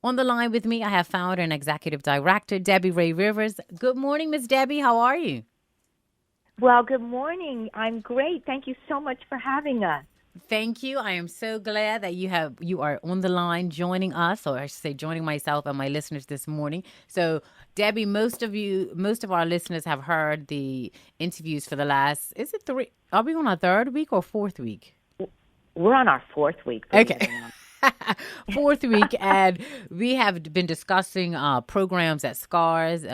On the line with me, I have founder and executive director Debbie Ray Rivers. Good morning, Miss Debbie. How are you? Well, good morning. I'm great. Thank you so much for having us. Thank you. I am so glad that you are on the line joining us, or I should say joining myself and my listeners this morning. So, Debbie, most of our listeners have heard the interviews for the last, is it three? Are we on our third week or fourth week? We're on our fourth week, believe it Okay. or not. Fourth week, and we have been discussing programs at SCARS,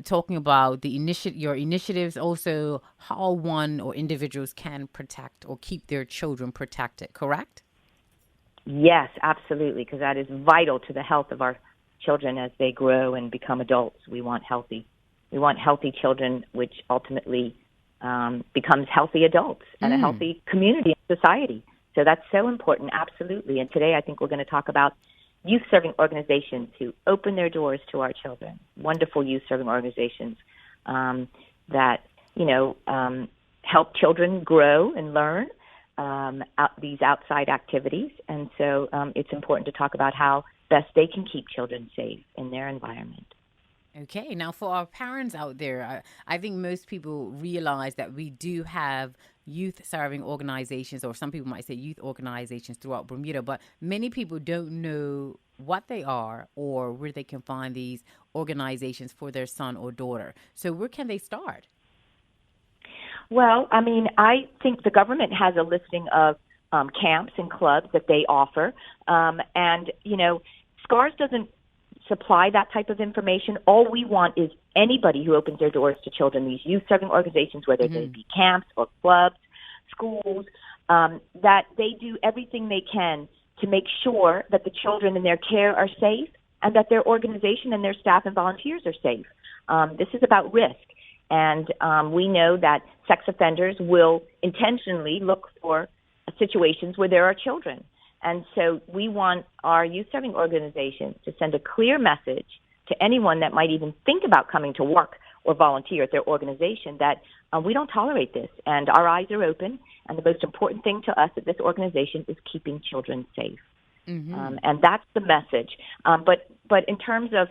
talking about your initiatives, also how one or individuals can protect or keep their children protected, correct? Yes, absolutely, because that is vital to the health of our children as they grow and become adults. We want healthy children, which ultimately becomes healthy adults and a healthy community and society. So that's so important, absolutely. And today I think we're going to talk about youth-serving organizations who open their doors to our children, wonderful youth-serving organizations that, help children grow and learn these outside activities. And so it's important to talk about how best they can keep children safe in their environment. Okay, now for our parents out there, I think most people realize that we do have youth serving organizations, or some people might say youth organizations throughout Bermuda, but many people don't know what they are or where they can find these organizations for their son or daughter. So where can they start? Well, I mean, I think the government has a listing of camps and clubs that they offer. SCARS doesn't supply that type of information. All we want is anybody who opens their doors to children, these youth-serving organizations, whether they be camps or clubs, schools, that they do everything they can to make sure that the children in their care are safe and that their organization and their staff and volunteers are safe. This is about risk. And we know that sex offenders will intentionally look for situations where there are children. And so we want our youth-serving organizations to send a clear message to anyone that might even think about coming to work or volunteer at their organization that we don't tolerate this, and our eyes are open, and the most important thing to us at this organization is keeping children safe. And that's the message. But in terms of,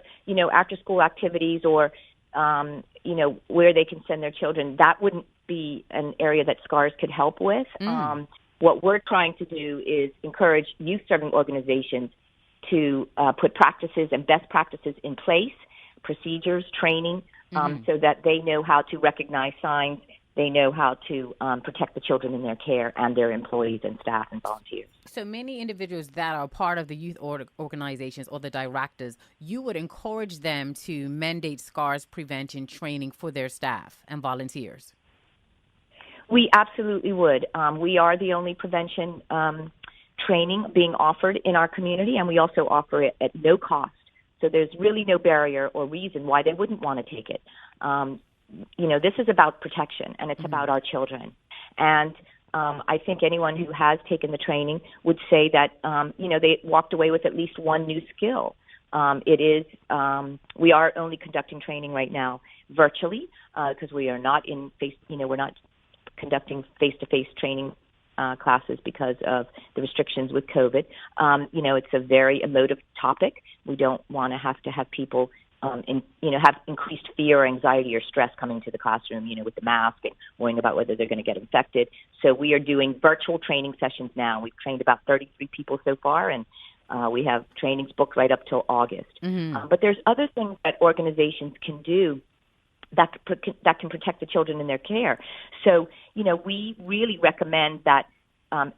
after-school activities or, where they can send their children, that wouldn't be an area that SCARS could help with. What we're trying to do is encourage youth-serving organizations to put practices and best practices in place, procedures, training, so that they know how to recognize signs, they know how to protect the children in their care and their employees and staff and volunteers. So many individuals that are part of the youth organizations or the directors, you would encourage them to mandate SCARS prevention training for their staff and volunteers. We absolutely would. We are the only prevention training being offered in our community, and we also offer it at no cost. So there's really no barrier or reason why they wouldn't want to take it. This is about protection, and it's about our children. And I think anyone who has taken the training would say that, they walked away with at least one new skill. We are only conducting training right now virtually because we are not we're not conducting face-to-face training classes because of the restrictions with COVID. It's a very emotive topic. We don't want to have people have increased fear or anxiety or stress coming to the classroom, with the mask and worrying about whether they're going to get infected. So we are doing virtual training sessions now. We've trained about 33 people so far, and we have trainings booked right up till August. But there's other things that organizations can do that can protect the children in their care. So, we really recommend that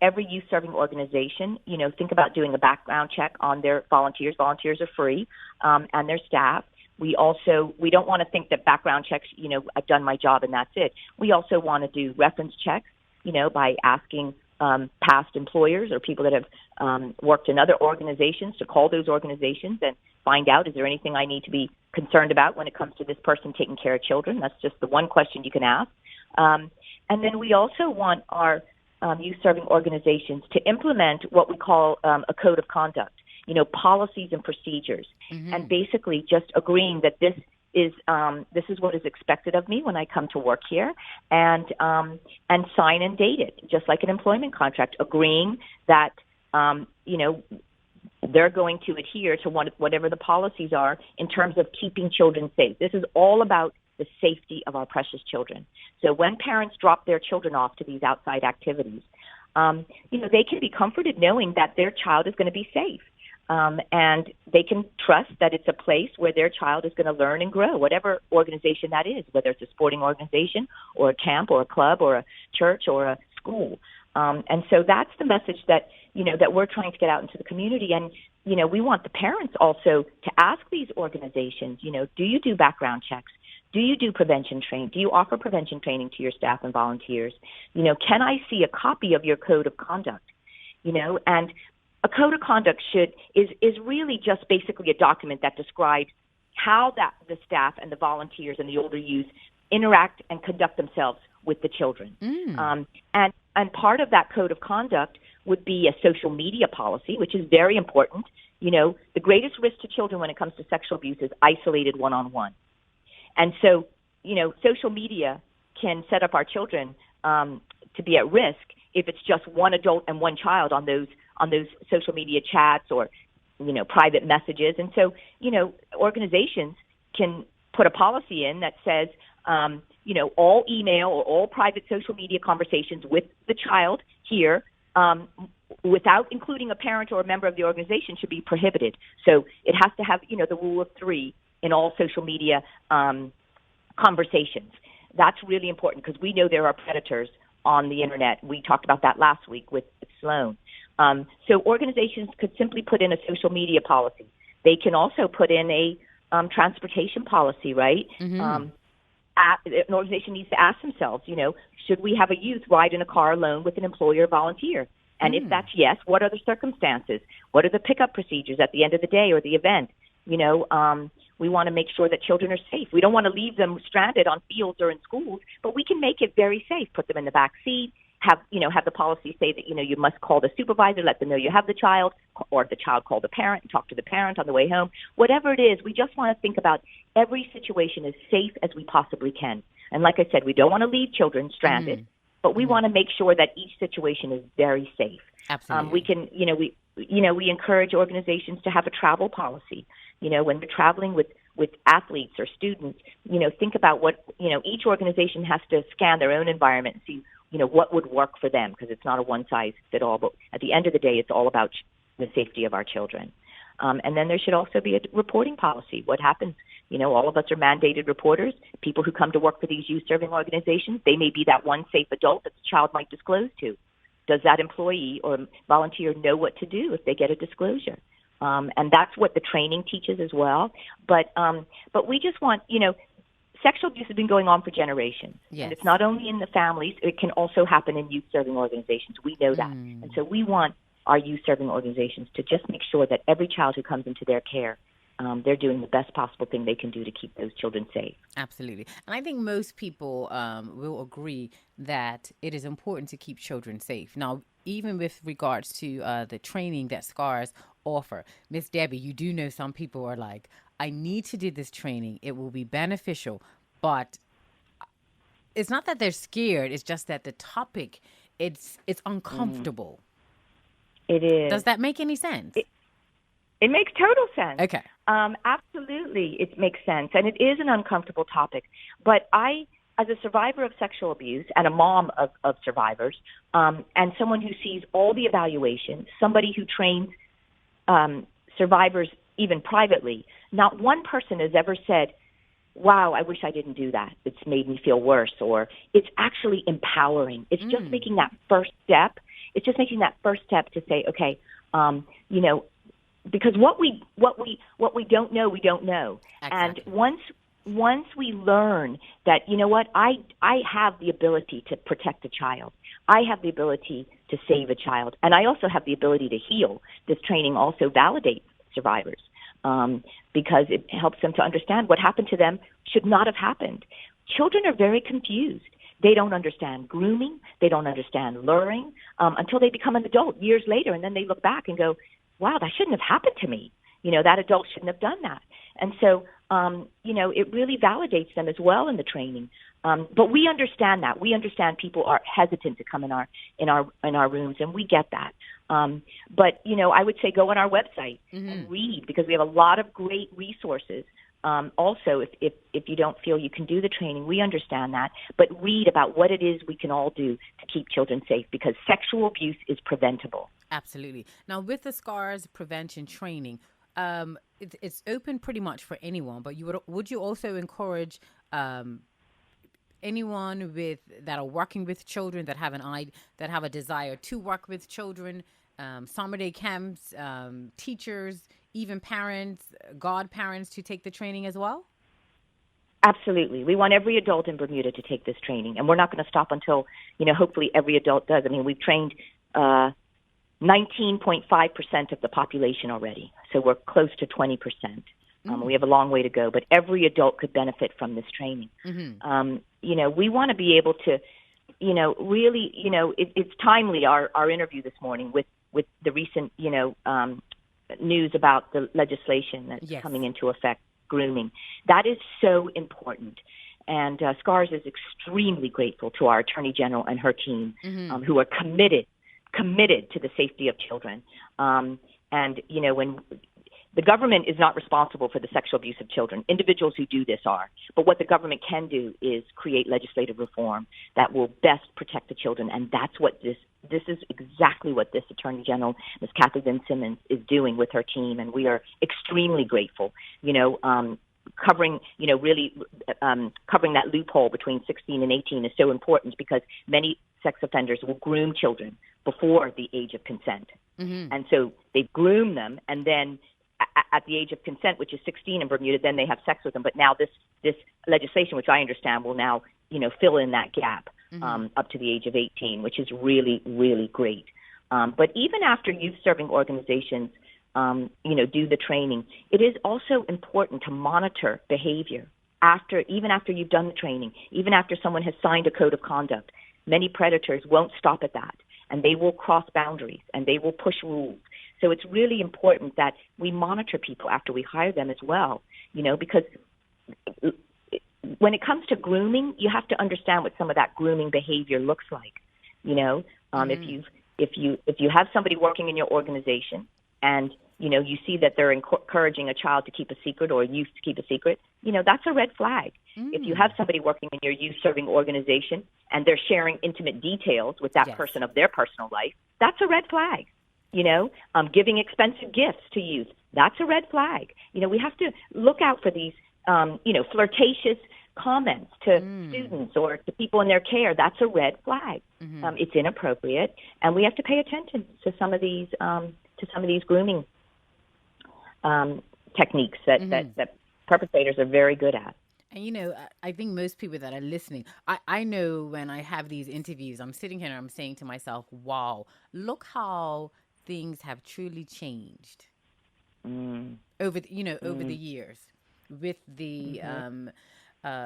every youth-serving organization, think about doing a background check on their volunteers. Volunteers are free, and their staff. We don't want to think that background checks, I've done my job and that's it. We also want to do reference checks, by asking past employers or people that have worked in other organizations to call those organizations and find out, is there anything I need to be concerned about when it comes to this person taking care of children? That's just the one question you can ask. And then we also want our youth-serving organizations to implement what we call a code of conduct, policies and procedures, and basically just agreeing that this is what is expected of me when I come to work here, and sign and date it, just like an employment contract, agreeing that they're going to adhere to whatever the policies are in terms of keeping children safe. This is all about the safety of our precious children. So when parents drop their children off to these outside activities, they can be comforted knowing that their child is going to be safe. And they can trust that it's a place where their child is going to learn and grow, whatever organization that is, whether it's a sporting organization or a camp or a club or a church or a school. And so that's the message that, that we're trying to get out into the community. And, we want the parents also to ask these organizations, do you do background checks? Do you do prevention training? Do you offer prevention training to your staff and volunteers? Can I see a copy of your code of conduct? And a code of conduct is really just basically a document that describes how the staff and the volunteers and the older youth interact and conduct themselves with the children. And part of that code of conduct would be a social media policy, which is very important. The greatest risk to children when it comes to sexual abuse is isolated one-on-one. And so, social media can set up our children to be at risk if it's just one adult and one child on those social media chats or, private messages. And so, organizations can put a policy in that says, all email or all private social media conversations with the child here, without including a parent or a member of the organization, should be prohibited. So it has to have, the rule of three in all social media conversations. That's really important because we know there are predators on the internet. We talked about that last week with Sloan. So organizations could simply put in a social media policy. They can also put in a transportation policy, right? Mm-hmm. An organization needs to ask themselves, should we have a youth ride in a car alone with an employer or volunteer? And if that's yes, what are the circumstances? What are the pickup procedures at the end of the day or the event? We want to make sure that children are safe. We don't want to leave them stranded on fields or in schools, but we can make it very safe. Put them in the back seat. Have the policy say that, you must call the supervisor, let them know you have the child, or if the child call the parent and talk to the parent on the way home. Whatever it is, we just want to think about every situation as safe as we possibly can. And like I said, we don't want to leave children stranded, but we want to make sure that each situation is very safe. Absolutely. We can, we encourage organizations to have a travel policy. When we're traveling with athletes or students, think about what, each organization has to scan their own environment and see, what would work for them, because it's not a one-size-fits-all. But at the end of the day, it's all about the safety of our children. And then there should also be a reporting policy. What happens? All of us are mandated reporters. People who come to work for these youth-serving organizations, they may be that one safe adult that the child might disclose to. Does that employee or volunteer know what to do if they get a disclosure? And that's what the training teaches as well. But we just want, sexual abuse has been going on for generations. Yes. And it's not only in the families, it can also happen in youth-serving organizations. We know that. And so we want our youth-serving organizations to just make sure that every child who comes into their care, they're doing the best possible thing they can do to keep those children safe. Absolutely. And I think most people will agree that it is important to keep children safe. Now, even with regards to the training that SCARS offer, Miss Debbie, you do know some people are like, I need to do this training. It will be beneficial. But it's not that they're scared. It's just that the topic, it's uncomfortable. It is. Does that make any sense? It makes total sense. Okay. Absolutely, it makes sense. And it is an uncomfortable topic. But I, as a survivor of sexual abuse and a mom of survivors, and someone who sees all the evaluations, somebody who trains survivors even privately, not one person has ever said, wow, I wish I didn't do that. It's made me feel worse, or it's actually empowering. It's just making that first step. It's just making that first step to say, okay, because what we don't know, we don't know. Exactly. And once we learn that, I have the ability to protect a child. I have the ability to save a child. And I also have the ability to heal. This training also validates survivors because it helps them to understand what happened to them should not have happened. Children are very confused. They don't understand grooming. They don't understand luring until they become an adult years later. And then they look back and go, wow, that shouldn't have happened to me. That adult shouldn't have done that. And so, it really validates them as well in the training. But we understand that. We understand people are hesitant to come in our rooms, and we get that. But, I would say go on our website and read, because we have a lot of great resources. Also, if you don't feel you can do the training, we understand that, but read about what it is we can all do to keep children safe, because sexual abuse is preventable. Absolutely. Now, with the SCARS prevention training, it's open pretty much for anyone, but would you also encourage anyone that are working with children, that have a desire to work with children, summer day camps, teachers, even parents, godparents, to take the training as well? Absolutely. We want every adult in Bermuda to take this training, and we're not going to stop until, hopefully every adult does. I mean, we've trained 19.5% of the population already, so we're close to 20%. We have a long way to go, but every adult could benefit from this training. We want to be able to, really, it's timely, our interview this morning with the recent, news about the legislation that's coming into effect, grooming. That is so important. And SCARS is extremely grateful to our Attorney General and her team, who are committed to the safety of children. And, when the government is not responsible for the sexual abuse of children, individuals who do this are. But what the government can do is create legislative reform that will best protect the children. And that's what this is exactly what this Attorney General, Ms. Cathy Lynn Simmons, is doing with her team. And we are extremely grateful, covering that loophole between 16 and 18 is so important, because many sex offenders will groom children before the age of consent. And so they groom them, and then at the age of consent, which is 16 in Bermuda, then they have sex with them. But now this legislation, which I understand, will now, fill in that gap up to the age of 18, which is really, really great. But even after youth-serving organizations, do the training, it is also important to monitor behavior even after you've done the training, even after someone has signed a code of conduct. Many predators won't stop at that, and they will cross boundaries, and they will push rules. So it's really important that we monitor people after we hire them as well, because when it comes to grooming, you have to understand what some of that grooming behavior looks like. If you have somebody working in your organization, and you see that they're encouraging a child to keep a secret, or a youth to keep a secret, that's a red flag. If you have somebody working in your youth-serving organization and they're sharing intimate details with that person of their personal life, that's a red flag. Giving expensive gifts to youth, that's a red flag. We have to look out for these, flirtatious comments to students or to people in their care. That's a red flag. It's inappropriate, and we have to pay attention to some of these grooming techniques that perpetrators are very good at. And, I think most people that are listening, I know when I have these interviews, I'm sitting here and I'm saying to myself, wow, look how things have truly changed over the years with the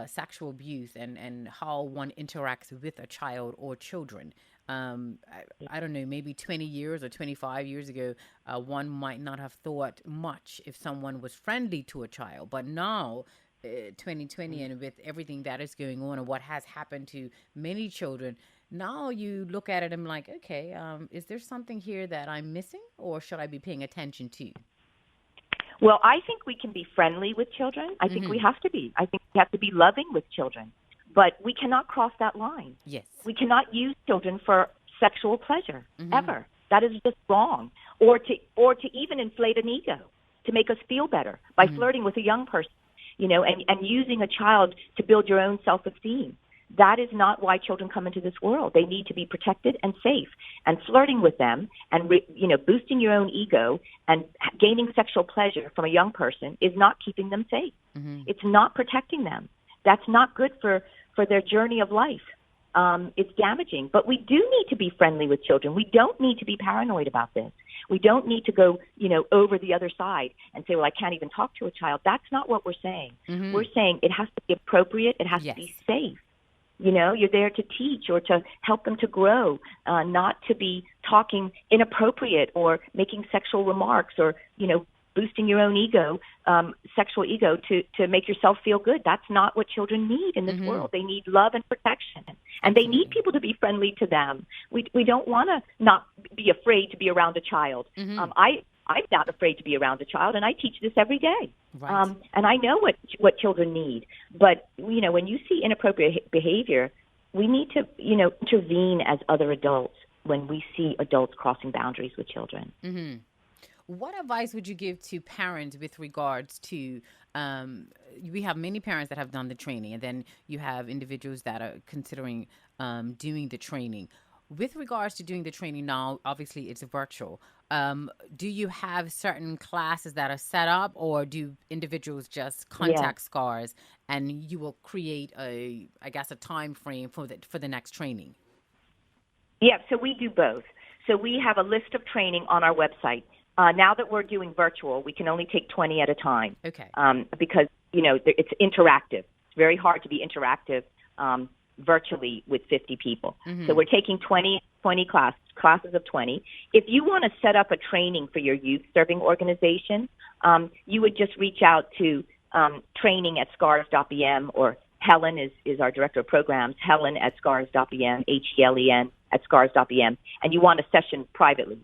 sexual abuse and how one interacts with a child or children. I don't know, maybe 20 years or 25 years ago, one might not have thought much if someone was friendly to a child. But now, 2020, and with everything that is going on and what has happened to many children, now you look at it and I'm like, okay, is there something here that I'm missing, or should I be paying attention to? Well, I think we can be friendly with children. I think we have to be. I think we have to be loving with children. But we cannot cross that line. Yes. We cannot use children for sexual pleasure, ever. That is just wrong. Or to even inflate an ego, to make us feel better by flirting with a young person, and using a child to build your own self-esteem. That is not why children come into this world. They need to be protected and safe. And flirting with them and, boosting your own ego and gaining sexual pleasure from a young person is not keeping them safe. It's not protecting them. That's not good for their journey of life. It's damaging. But we do need to be friendly with children. We don't need to be paranoid about this. We don't need to go, over the other side and say, well, I can't even talk to a child. That's not what we're saying. We're saying it has to be appropriate. It has to be safe. You're there to teach or to help them to grow, not to be talking inappropriate or making sexual remarks or, boosting your own ego, sexual ego, to make yourself feel good. That's not what children need in this world. They need love and protection, and they need people to be friendly to them. We don't want to not be afraid to be around a child. I'm not afraid to be around a child, and I teach this every day. Right. And I know what children need. But, when you see inappropriate behavior, we need to, intervene as other adults when we see adults crossing boundaries with children. Mm-hmm. What advice would you give to parents with regards to, we have many parents that have done the training, and then you have individuals that are considering doing the training. With regards to doing the training now, obviously it's virtual. Do you have certain classes that are set up, or do individuals just contact SCARS and you will create a time frame for the next training? Yeah, so we do both. So we have a list of training on our website. Now that we're doing virtual, we can only take 20 at a time. Okay. Because, it's interactive. It's very hard to be interactive virtually with 50 people. Mm-hmm. So we're taking 20 classes of 20. If you want to set up a training for your youth serving organization, you would just reach out to training@scars.bm, or Helen is our director of programs, Helen@scars.bm, HELEN @scars.bm, and you want a session privately.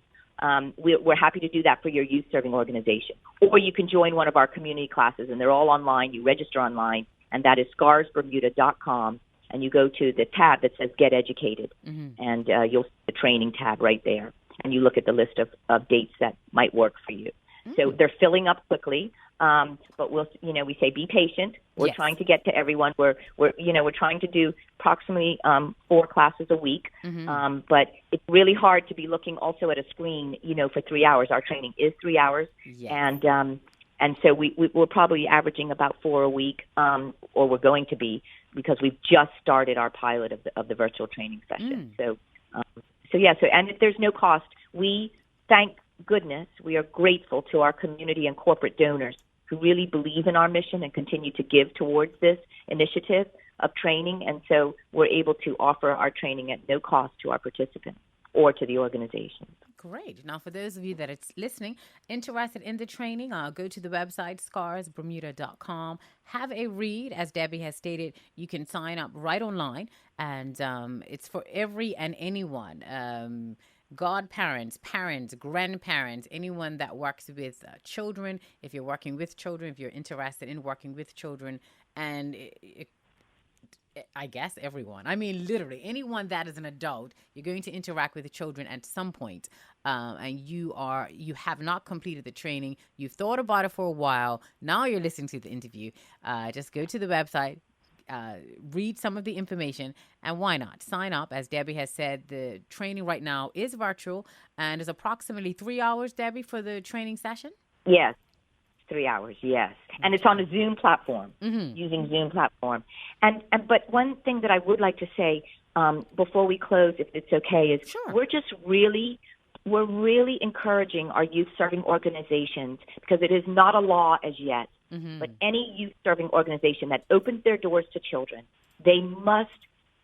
We're happy to do that for your youth serving organization. Or you can join one of our community classes, and they're all online. You register online, and that is scarsbermuda.com. And you go to the tab that says Get Educated, and you'll see the training tab right there. And you look at the list of dates that might work for you. So they're filling up quickly, but we say be patient. We're trying to get to everyone. We're trying to do approximately 4 classes a week, but it's really hard to be looking also at a screen, for 3 hours. Our training is 3 hours, and so we're probably averaging about 4 a week, or we're going to be, because we've just started our pilot of the virtual training session. And there's no cost. We, thank goodness, we are grateful to our community and corporate donors who really believe in our mission and continue to give towards this initiative of training. And so we're able to offer our training at no cost to our participants or to the organization. Great. Now, for those of you that are listening, interested in the training, go to the website, scarsbermuda.com. Have a read. As Debbie has stated, you can sign up right online, and it's for every and anyone. Godparents, parents, grandparents, anyone that works with children. If you're working with children, if you're interested in working with children, and I guess everyone. I mean, literally, anyone that is an adult, you're going to interact with the children at some point, and you have not completed the training. You've thought about it for a while. Now you're listening to the interview. Just go to the website, read some of the information, and why not sign up? As Debbie has said, the training right now is virtual, and is approximately 3 hours, Debbie, for the training session? Yes. 3 hours, yes. And it's on a Zoom platform, using Zoom platform. But one thing that I would like to say before we close, if it's okay, is we're really encouraging our youth serving organizations, because it is not a law as yet, but any youth serving organization that opens their doors to children, they must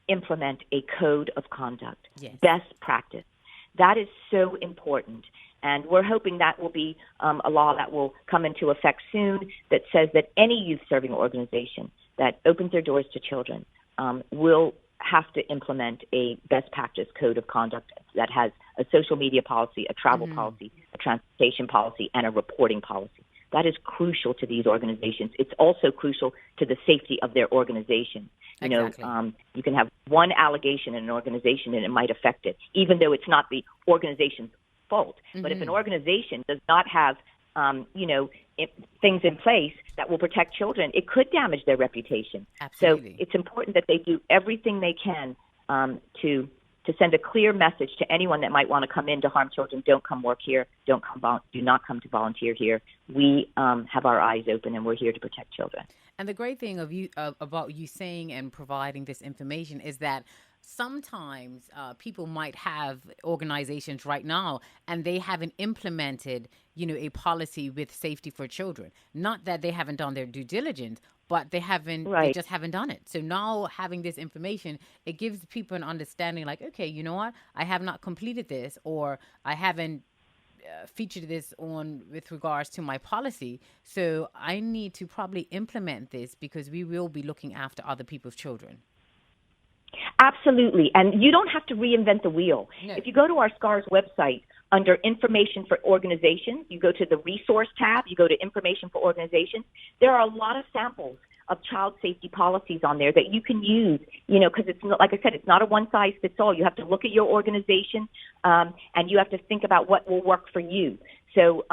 implement a code of conduct, best practice. That is so important. And we're hoping that will be a law that will come into effect soon, that says that any youth-serving organization that opens their doors to children will have to implement a best practice code of conduct that has a social media policy, a travel policy, a transportation policy, and a reporting policy. That is crucial to these organizations. It's also crucial to the safety of their organization. You can have one allegation in an organization and it might affect it, even though it's not the organization's fault. But if an organization does not have, things in place that will protect children, it could damage their reputation. Absolutely. So it's important that they do everything they can to send a clear message to anyone that might want to come in to harm children. Don't come work here. Do not come to volunteer here. We have our eyes open, and we're here to protect children. And the great thing about you saying and providing this information is that sometimes people might have organizations right now and they haven't implemented, a policy with safety for children. Not that they haven't done their due diligence, but they just haven't done it. So now having this information, it gives people an understanding like, okay, you know what? I have not completed this, or I haven't feature this on with regards to my policy. So I need to probably implement this because we will be looking after other people's children. Absolutely. And you don't have to reinvent the wheel. No. If you go to our SCARS website, under information for organizations, you go to the resource tab, you go to information for organizations. There are a lot of samples of child safety policies on there that you can use, because it's not, like I said, it's not a one size fits all. You have to look at your organization, and you have to think about what will work for you. So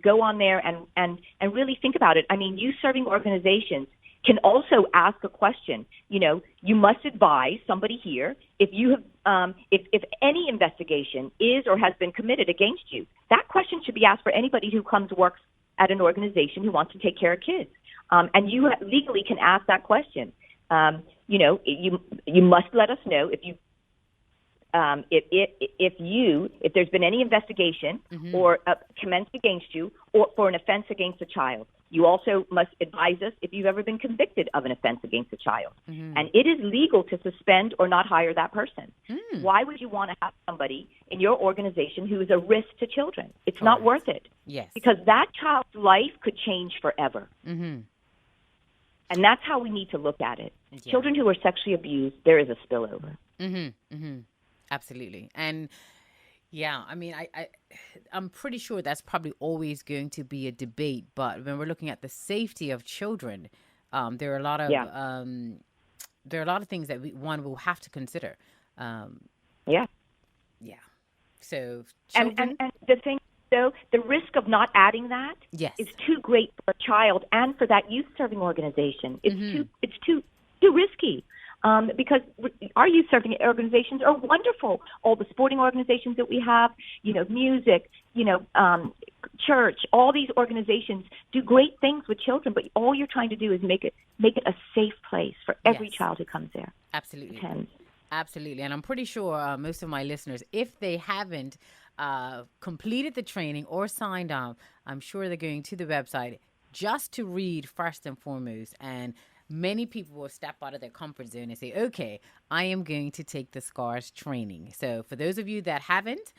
go on there and really think about it. I mean, youth serving organizations can also ask a question. You must advise somebody here if you have, if any investigation is or has been committed against you. That question should be asked for anybody who works at an organization who wants to take care of kids. And you legally can ask that question. You must let us know if there's been any investigation or commenced against you or for an offense against a child. You also must advise us if you've ever been convicted of an offense against a child. And it is legal to suspend or not hire that person. Why would you want to have somebody in your organization who is a risk to children? It's not worth it. Yes. Because that child's life could change forever. And that's how we need to look at it. Yeah. Children who are sexually abused, there is a spillover. Absolutely. And yeah, I mean, I'm pretty sure that's probably always going to be a debate. But when we're looking at the safety of children, there are a lot of things that one will have to consider. Yeah. So children, and the thing, though, the risk of not adding that is too great for a child and for that youth serving organization. It's too risky. Because our youth serving organizations are wonderful. All the sporting organizations that we have, music, church, all these organizations do great things with children, but all you're trying to do is make it a safe place for every child who comes there. Absolutely. Attends. Absolutely. And I'm pretty sure most of my listeners, if they haven't completed the training or signed up, I'm sure they're going to the website just to read first and foremost. And many people will step out of their comfort zone and say, okay, I am going to take the SCARS training. So for those of you that haven't,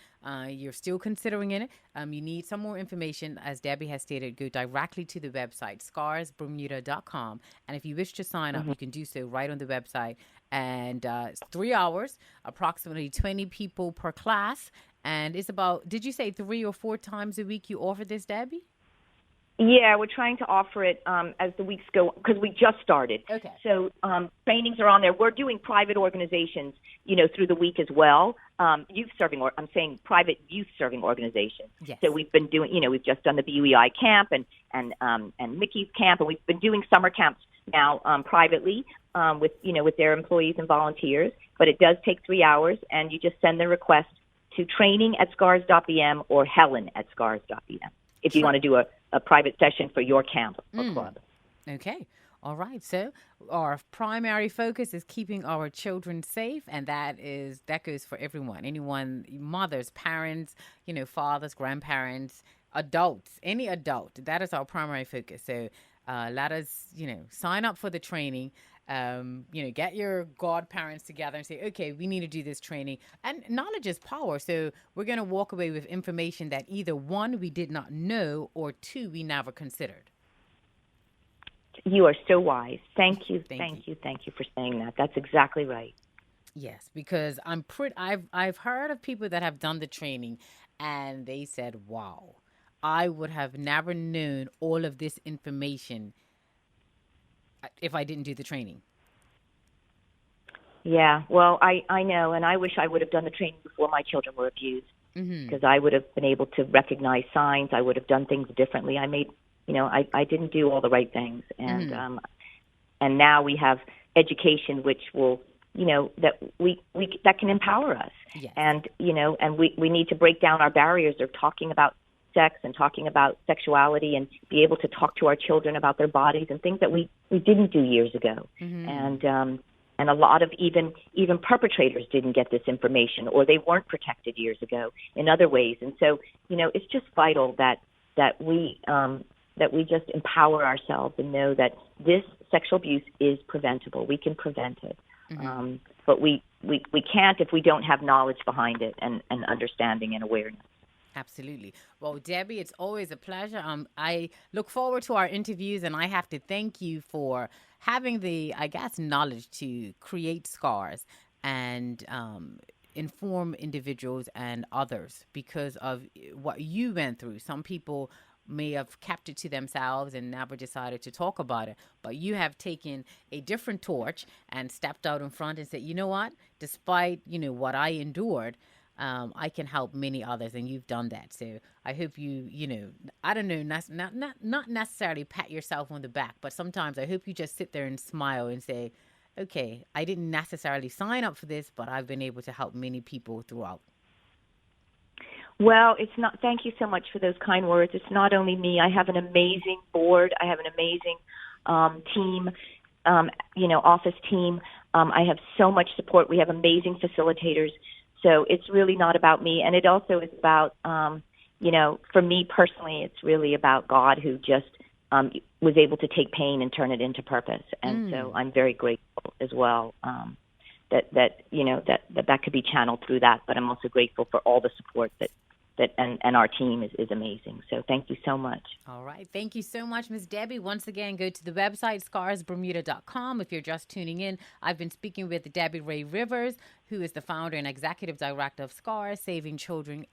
you're still considering it, you need some more information. As Debbie has stated, go directly to the website, scarsbermuda.com. And if you wish to sign up, you can do so right on the website. And it's 3 hours, approximately 20 people per class. And it's about, did you say 3 or 4 times a week you offer this, Debbie? Yeah, we're trying to offer it as the weeks go, because we just started. Okay. So trainings are on there. We're doing private organizations, through the week as well. I'm saying private youth serving organizations. Yes. So we've been doing, we've just done the BUEI camp and Mickey's camp, and we've been doing summer camps now privately with their employees and volunteers. But it does take 3 hours, and you just send the request to training@scars.bm or helen@scars.bm if you want to do a private session for your camp or club. Okay. All right. So our primary focus is keeping our children safe, and that goes for everyone. Anyone, mothers, parents, fathers, grandparents, adults, any adult. That is our primary focus. So let us, sign up for the training. Get your godparents together and say, okay, we need to do this training. And knowledge is power. So we're going to walk away with information that either 1, we did not know, or 2, we never considered. You are so wise. Thank you for saying that. That's exactly right. Yes, because I've heard of people that have done the training and they said, wow, I would have never known all of this information if I didn't do the training. Yeah, well, I know, and I wish I would have done the training before my children were abused, because I would have been able to recognize signs. I would have done things differently. I didn't do all the right things, and now we have education which will, that that can empower us, and we need to break down our barriers of talking about sex and talking about sexuality and be able to talk to our children about their bodies and things that we didn't do years ago. And a lot of even perpetrators didn't get this information, or they weren't protected years ago in other ways. And so, it's just vital that we just empower ourselves and know that this sexual abuse is preventable. We can prevent it. But we can't if we don't have knowledge behind it and understanding and awareness. Absolutely. Well, Debbie, it's always a pleasure. I look forward to our interviews, and I have to thank you for having the, I guess, knowledge to create scars and inform individuals and others because of what you went through. Some people may have kept it to themselves and never decided to talk about it, but you have taken a different torch and stepped out in front and said, you know what, despite what I endured, I can help many others, and you've done that. So I hope I don't know, not necessarily pat yourself on the back, but sometimes I hope you just sit there and smile and say, okay, I didn't necessarily sign up for this, but I've been able to help many people throughout. Well, it's not. Thank you so much for those kind words. It's not only me. I have an amazing board. I have an amazing team, office team. I have so much support. We have amazing facilitators. So it's really not about me. And it also is about, for me personally, it's really about God, who just was able to take pain and turn it into purpose. And so I'm very grateful as well that could be channeled through that. But I'm also grateful for all the support that and our team is amazing. So thank you so much. All right. Thank you so much, Ms. Debbie. Once again, go to the website, scarsbermuda.com. If you're just tuning in, I've been speaking with Debbie Ray Rivers, who is the founder and executive director of SCARS, Saving Children